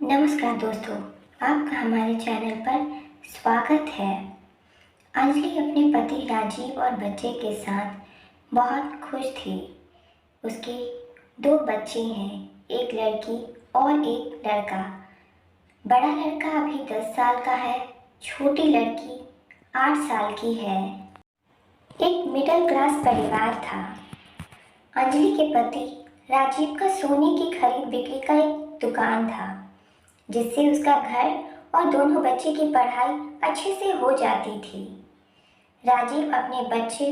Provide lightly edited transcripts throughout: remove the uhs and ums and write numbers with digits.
नमस्कार दोस्तों, आपका हमारे चैनल पर स्वागत है। अंजलि अपने पति राजीव और बच्चे के साथ बहुत खुश थी। उसके दो बच्चे हैं, एक लड़की और एक लड़का। बड़ा लड़का अभी 10 साल का है, छोटी लड़की 8 साल की है। एक मिडिल क्लास परिवार था। अंजलि के पति राजीव का सोने की खरीद बिक्री का एक दुकान था, जिससे उसका घर और दोनों बच्चे की पढ़ाई अच्छे से हो जाती थी। राजीव अपने बच्चे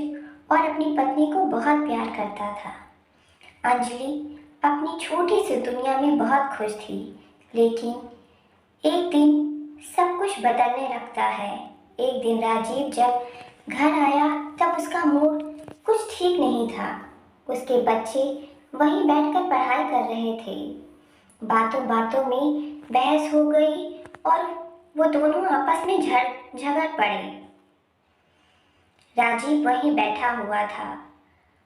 और अपनी पत्नी को बहुत प्यार करता था। अंजलि अपनी छोटी सी दुनिया में बहुत खुश थी, लेकिन एक दिन सब कुछ बदलने लगता है। एक दिन राजीव जब घर आया तब उसका मूड कुछ ठीक नहीं था। उसके बच्चे वहीं बैठकर पढ़ाई कर रहे थे। बातों बातों में बहस हो गई और वो दोनों आपस में झगड़ पड़े। राजीव वहीं बैठा हुआ था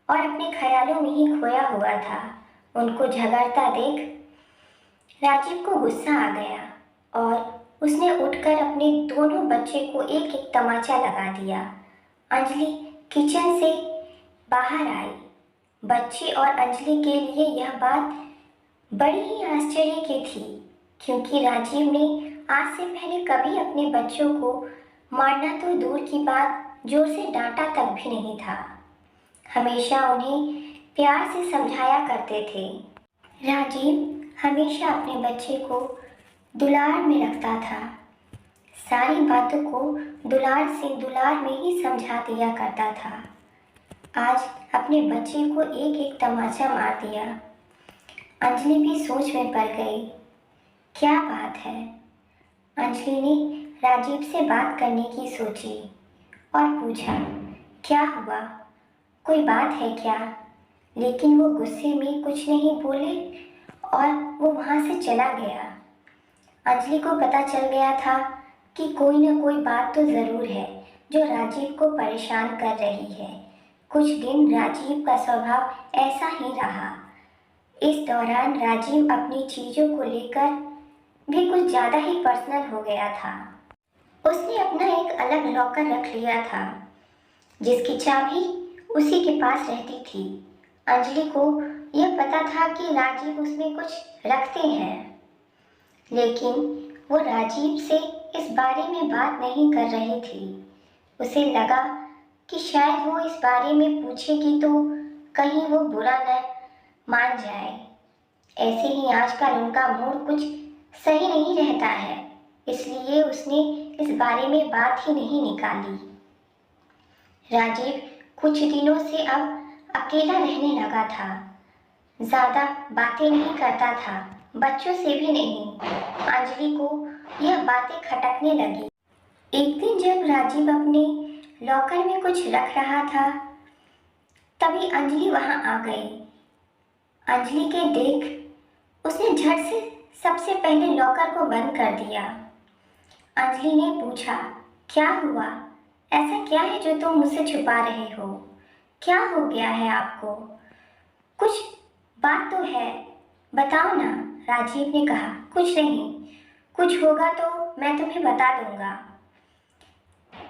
और अपने ख्यालों में ही खोया हुआ था। उनको झगड़ता देख राजीव को गुस्सा आ गया और उसने उठकर अपने दोनों बच्चे को एक एक तमाचा लगा दिया। अंजलि किचन से बाहर आई। बच्चे और अंजलि के लिए यह बात बड़ी ही आश्चर्य की थी, क्योंकि राजीव ने आज से पहले कभी अपने बच्चों को मारना तो दूर की बात, जोर से डांटा तक भी नहीं था। हमेशा उन्हें प्यार से समझाया करते थे। राजीव हमेशा अपने बच्चे को दुलार में रखता था। सारी बातों को दुलार में ही समझा दिया करता था। आज अपने बच्चे को एक एक तमाचा मार दिया। अंजलि भी सोच में पड़ गई, क्या बात है। अंजलि ने राजीव से बात करने की सोची और पूछा, क्या हुआ, कोई बात है क्या? लेकिन वो गुस्से में कुछ नहीं बोले और वो वहाँ से चला गया। अंजलि को पता चल गया था कि कोई न कोई बात तो ज़रूर है जो राजीव को परेशान कर रही है। कुछ दिन राजीव का स्वभाव ऐसा ही रहा। इस दौरान राजीव अपनी चीज़ों को लेकर भी कुछ ज़्यादा ही पर्सनल हो गया था। उसने अपना एक अलग लॉकर रख लिया था, जिसकी चाबी उसी के पास रहती थी। अंजलि को यह पता था कि राजीव उसमें कुछ रखते हैं, लेकिन वो राजीव से इस बारे में बात नहीं कर रही थी। उसे लगा कि शायद वो इस बारे में पूछेगी तो कहीं वो बुरा न मान जाए। ऐसे ही आजकल उनका मूड कुछ सही नहीं रहता है, इसलिए उसने इस बारे में बात ही नहीं निकाली। राजीव कुछ दिनों से अब अकेला रहने लगा था। ज़्यादा बातें नहीं करता था, बच्चों से भी नहीं। अंजलि को यह बातें खटकने लगी। एक दिन जब राजीव अपने लॉकर में कुछ रख रहा था, तभी अंजलि वहां आ गई। अंजलि के देख उसने झट से सबसे पहले लॉकर को बंद कर दिया। अंजलि ने पूछा, क्या हुआ? ऐसा क्या है जो तुम मुझसे छुपा रहे हो? क्या हो गया है आपको? कुछ बात तो है, बताओ ना। राजीव ने कहा, कुछ नहीं, कुछ होगा तो मैं तुम्हें बता दूंगा।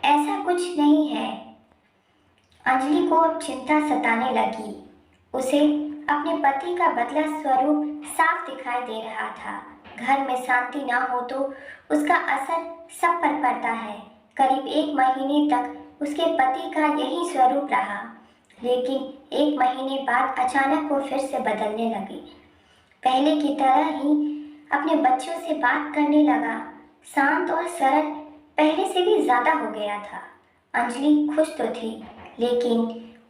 ऐसा कुछ नहीं है। अंजलि को अब चिंता सताने लगी। उसे अपने पति का बदला स्वरूप साफ दिखाई दे रहा था। घर में शांति ना हो तो उसका असर सब पर पड़ता है। करीब 1 महीने तक उसके पति का यही स्वरूप रहा, लेकिन 1 महीने बाद अचानक वो फिर से बदलने लगी। पहले की तरह ही अपने बच्चों से बात करने लगा। शांत और सरल पहले से भी ज़्यादा हो गया था। अंजलि खुश तो थी, लेकिन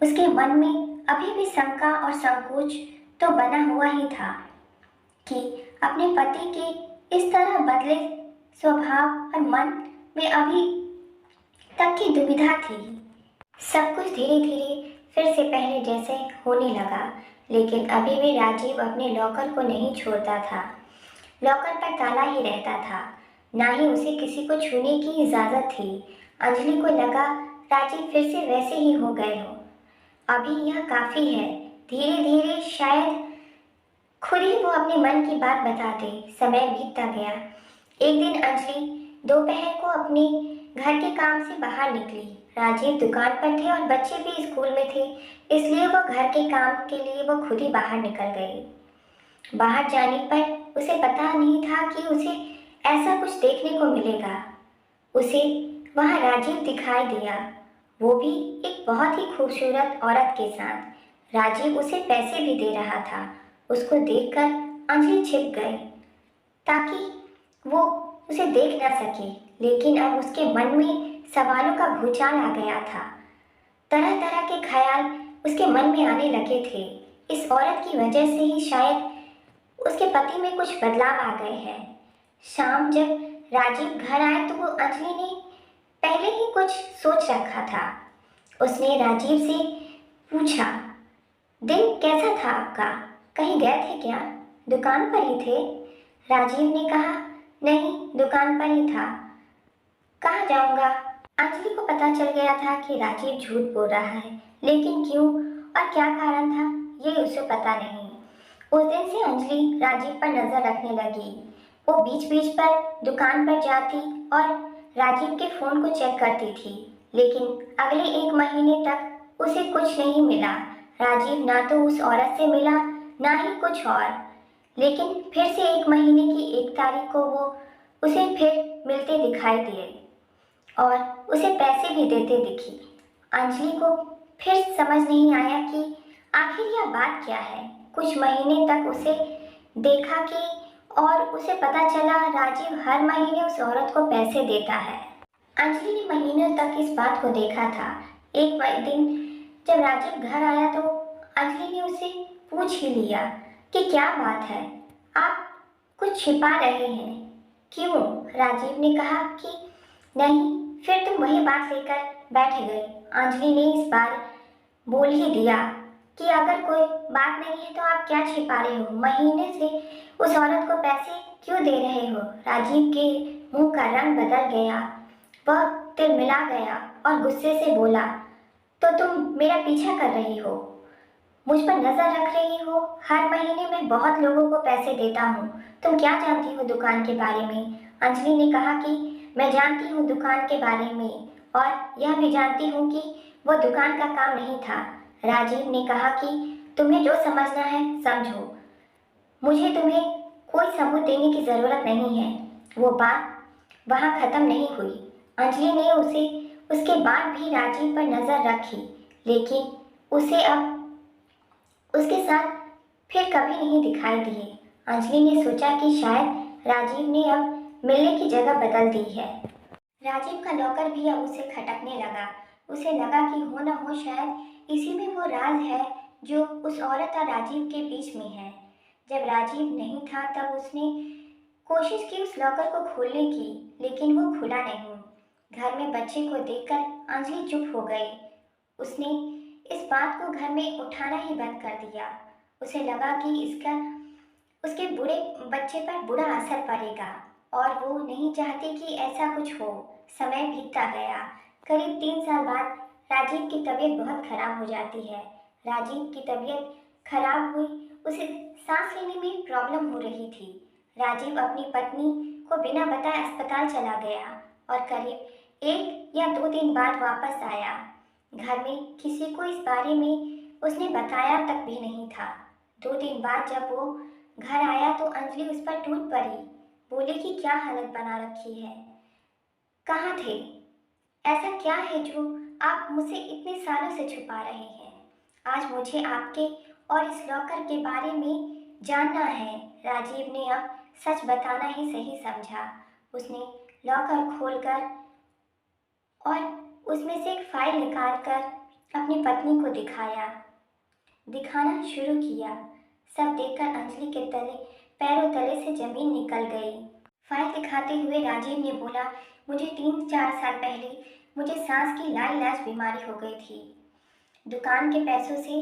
उसके मन में अभी भी शंका और संकोच तो बना हुआ ही था कि अपने पति के इस तरह बदले स्वभाव और मन में अभी तक की दुविधा थी। सब कुछ धीरे धीरे फिर से पहले जैसे होने लगा, लेकिन अभी भी राजीव अपने लॉकर को नहीं छोड़ता था। लॉकर पर ताला ही रहता था, ना ही उसे किसी को छूने की इजाज़त थी। अंजलि को लगा राजीव फिर से वैसे ही हो गए हो। अभी यह काफ़ी है, धीरे धीरे शायद खुद ही वो अपने मन की बात बताते। समय बीतता गया। एक दिन अंजलि दोपहर को अपने घर के काम से बाहर निकली। राजीव दुकान पर थे और बच्चे भी स्कूल में थे, इसलिए वो घर के काम के लिए वो खुद ही बाहर निकल गई। बाहर जाने पर उसे पता नहीं था कि उसे ऐसा कुछ देखने को मिलेगा। उसे वहां राजीव दिखाई दिया, वो भी एक बहुत ही खूबसूरत औरत के साथ। राजीव उसे पैसे भी दे रहा था। उसको देखकर अंजलि छिप गई ताकि वो उसे देख न सके, लेकिन अब उसके मन में सवालों का भूचाल आ गया था। तरह तरह के ख्याल उसके मन में आने लगे थे। इस औरत की वजह से ही शायद उसके पति में कुछ बदलाव आ गए हैं। शाम जब राजीव घर आए तो वो अंजलि ने पहले ही कुछ सोच रखा था। उसने राजीव से पूछा, दिन कैसा था आपका? कहीं गए थे क्या? दुकान पर ही थे? राजीव ने कहा, नहीं, दुकान पर ही था। कहाँ जाऊंगा? अंजलि को पता चल गया था कि राजीव झूठ बोल रहा है, लेकिन क्यों और क्या कारण था ये उसे पता नहीं। उस दिन से अंजलि राजीव पर नजर रखने लगी। वो बीच बीच पर दुकान पर जाती और राजीव के फोन को चेक करती थी, लेकिन अगले 1 महीने तक उसे कुछ नहीं मिला। राजीव ना तो उस औरत से मिला, ना ही कुछ और। लेकिन फिर से 1 महीने की 1 तारीख को वो उसे फिर मिलते दिखाई दिए और उसे पैसे भी देते दिखी। अंजलि को फिर समझ नहीं आया कि आखिर यह बात क्या है। कुछ महीने तक उसे देखा कि और उसे पता चला राजीव हर महीने उस औरत को पैसे देता है। अंजलि ने महीनों तक इस बात को देखा था। एक दिन जब राजीव घर आया तो अंजलि ने उसे पूछ ही लिया कि क्या बात है, आप कुछ छिपा रहे हैं? क्यों? राजीव ने कहा कि नहीं। फिर तुम वही बात लेकर बैठ गए। अंजलि ने इस बार बोल ही दिया कि अगर कोई बात नहीं है तो आप क्या छिपा रहे हो? महीने से उस औरत को पैसे क्यों दे रहे हो? राजीव के मुंह का रंग बदल गया। वह तिलमिला गया और गुस्से से बोला, तो तुम मेरा पीछा कर रही हो, मुझ पर नजर रख रही हो? हर महीने मैं बहुत लोगों को पैसे देता हूँ। तुम क्या जानती हो दुकान के बारे में? अंजलि ने कहा कि मैं जानती हूँ दुकान के बारे में, और यह भी जानती हूँ कि वो दुकान का काम नहीं था। राजीव ने कहा कि तुम्हें जो समझना है समझो, मुझे तुम्हें कोई सबूत देने की जरूरत नहीं है। वो बात वहाँ खत्म नहीं हुई। अंजलि ने उसे उसके बाद भी राजीव पर नजर रखी, लेकिन उसे अब उसके साथ फिर कभी नहीं दिखाई दिए। अंजलि ने सोचा कि शायद राजीव ने अब मिलने की जगह बदल दी है। राजीव का नौकर भी अब उसे खटकने लगा। उसे लगा कि हो न हो शायद इसी में वो राज है जो उस औरत और राजीव के बीच में है। जब राजीव नहीं था तब उसने कोशिश की उस लॉकर को खोलने की, लेकिन वो खुला नहीं। घर में बच्चे को देखकर अंजलि चुप हो गई। उसने इस बात को घर में उठाना ही बंद कर दिया। उसे लगा कि इसका उसके बुरे बच्चे पर बुरा असर पड़ेगा और वो नहीं चाहती कि ऐसा कुछ हो। समय बीतता गया। करीब 3 साल बाद राजीव की तबीयत बहुत खराब हो जाती है। राजीव की तबीयत खराब हुई, उसे सांस लेने में प्रॉब्लम हो रही थी। राजीव अपनी पत्नी को बिना बताए अस्पताल चला गया और करीब 1 या 2 दिन बाद वापस आया। घर में किसी को इस बारे में उसने बताया तक भी नहीं था। 2 दिन बाद जब वो घर आया तो अंजलि उस पर टूट पड़ी। बोली कि क्या हालत बना रखी है, कहाँ थे? ऐसा क्या है जो आप मुझसे इतने सालों से छुपा रहे हैं? आज मुझे आपके और इस लॉकर के बारे में जानना है। राजीव ने अब सच बताना ही सही समझा। उसने लॉकर खोलकर और उसमें से एक फाइल निकालकर अपनी पत्नी को दिखाना शुरू किया। सब देखकर अंजलि के पैरों तले से जमीन निकल गई। फाइल दिखाते हुए राजीव ने बोला, मुझे 3-4 साल पहले मुझे सांस की लाइलाज बीमारी हो गई थी। दुकान के पैसों से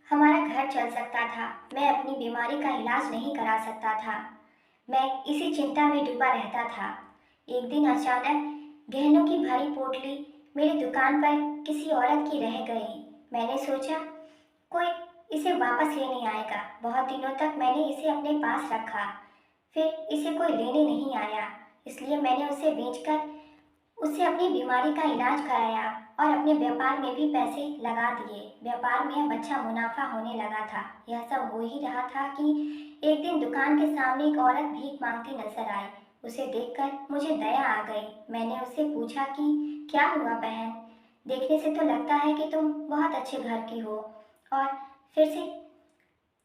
हमारा घर चल सकता था। मैं अपनी बीमारी का इलाज नहीं करा सकता था। मैं इसी चिंता में डूबा रहता था। एक दिन अचानक गहनों की भरी पोटली मेरी दुकान पर किसी औरत की रह गई। मैंने सोचा कोई इसे वापस लेने आएगा। बहुत दिनों तक मैंने इसे अपने पास रखा, फिर इसे कोई लेने नहीं आया, इसलिए मैंने उसे बेचकर उससे अपनी बीमारी का इलाज कराया और अपने व्यापार में भी पैसे लगा दिए। व्यापार में अब अच्छा मुनाफा होने लगा था। यह सब हो ही रहा था कि एक दिन दुकान के सामने एक औरत भीख मांगती नजर आई। उसे देखकर मुझे दया आ गई। मैंने उससे पूछा कि क्या हुआ बहन, देखने से तो लगता है कि तुम बहुत अच्छे घर की हो, और फिर से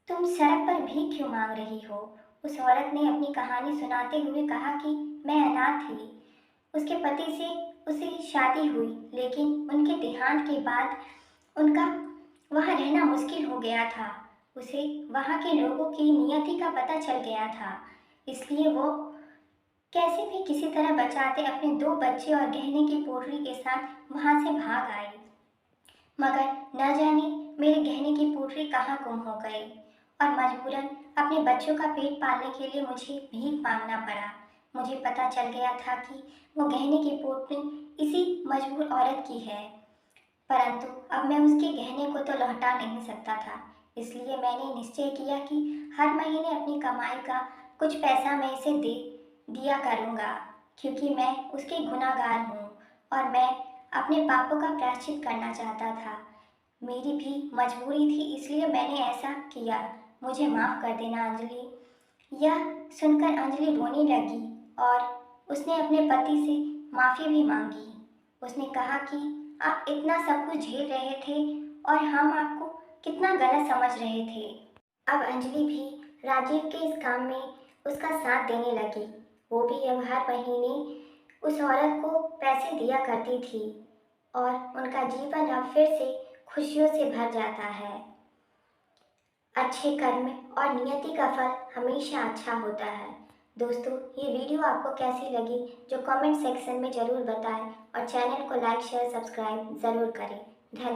तुम सड़क पर भीख क्यों मांग रही हो। उस औरत ने अपनी कहानी सुनाते हुए कहा कि मैं अनाथ थी, उसके पति से उसे शादी हुई, लेकिन उनके देहांत के बाद उनका वहाँ रहना मुश्किल हो गया था। उसे वहाँ के लोगों की नियति का पता चल गया था, इसलिए वो कैसे भी किसी तरह बचाते अपने 2 बच्चे और गहने की पोटली के साथ वहाँ से भाग आई। मगर न जाने मेरे गहने की पोटली कहाँ गुम हो गई और मजबूरन अपने बच्चों का पेट पालने के लिए मुझे भीख मांगना पड़ा। मुझे पता चल गया था कि वो गहने की पोटली इसी मजबूर औरत की है, परंतु अब मैं उसके गहने को तो लौटा नहीं सकता था। इसलिए मैंने निश्चय किया कि हर महीने अपनी कमाई का कुछ पैसा मैं इसे दे दिया करूँगा, क्योंकि मैं उसकी गुनहगार हूँ और मैं अपने पापों का प्रायश्चित करना चाहता था। मेरी भी मजबूरी थी, इसलिए मैंने ऐसा किया। मुझे माफ़ कर देना अंजलि। यह सुनकर अंजलि रोने लगी और उसने अपने पति से माफ़ी भी मांगी। उसने कहा कि आप इतना सब कुछ झेल रहे थे और हम आपको कितना गलत समझ रहे थे। अब अंजलि भी राजीव के इस काम में उसका साथ देने लगी। वो भी अब हर महीने उस औरत को पैसे दिया करती थी और उनका जीवन अब फिर से खुशियों से भर जाता है। अच्छे कर्म और नियति का फल हमेशा अच्छा होता है। दोस्तों, ये वीडियो आपको कैसी लगी जो कमेंट सेक्शन में ज़रूर बताएं और चैनल को लाइक शेयर सब्सक्राइब ज़रूर करें। धन्यवाद।